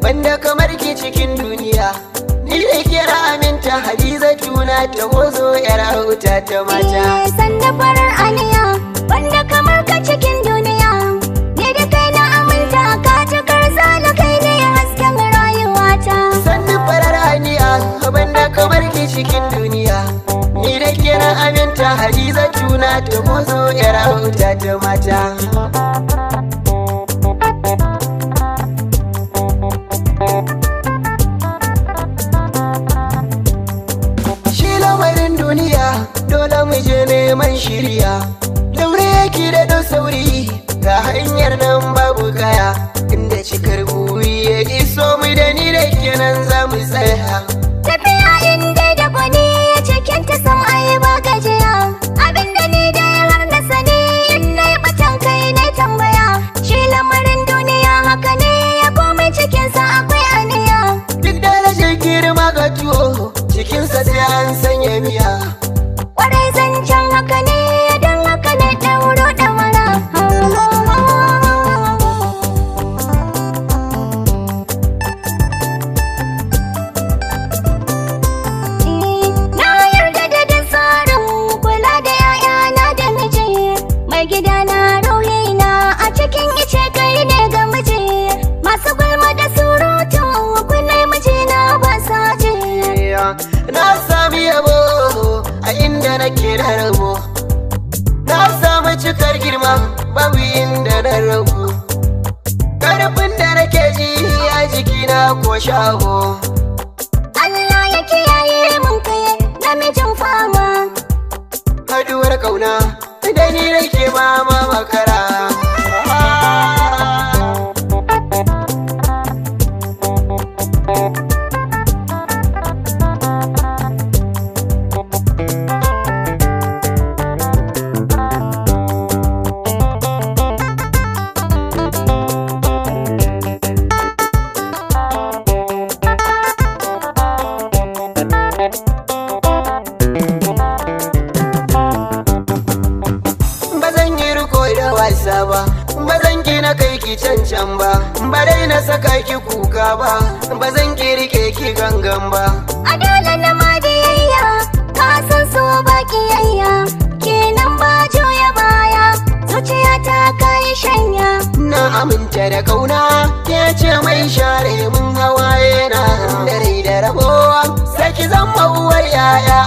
Banda kamar ki cikin duniya, ni da kira aminta Hadiza tuna ta gozo yar auta ta mata. Sanda farar aniya, banda kamar ka cikin duniya, ni da kai na aminta ka cikar zana kai ne hasken rayuwata. Sanda farar aniya, banda kamar ki cikin duniya, ni da kira aminta Hadiza tuna ta gozo yar auta ta mata. Dole mu je neman shirya, daure yake da ɗau sauri, ga hanyar nan babu kaya, inda cikar buri ya iso mu da ni da kenan za mu tsaya. Tafiya inda da gwani ya cikin ta sam ai ba gajiya, abinda ni da har na sani in na yi batan kai na tambaya, shi lamarin duniya haka ne ya komai cikinsa akwai aniya. Duk da rashin girma ga tuwo, cikinsa sai an sanya miya. Kwarai zancen haka ne don haka ne ɗauro ɗamara. Na yarda da tsarin kula da 'ya'yana da miji, mai gida na ruhina a cikin ice kai ne ga miji, masu gulma da surutu kunai mijina ba sa ji. Na sami yabo a inda nake da rabo, na samu cikar girma babu inda na rabu, karfin da nake ji a jikina ko shago. Allah ya kiyaye mun kai namijin fama, haduwar kauna da ni nake mama makara. Ba zan ki na kai ki cancan ba, ba dai na saka ki kuka ba, ba zan ki rike ki gangan ba. A dole na ma biyayya, ka san so ba kiyayya, kenan ba juya baya, zuciya ta kai shanya. Na aminta da kauna, ke ce mai share mun hawaye na, da rai da rabo, sai ki zama uwar yaya.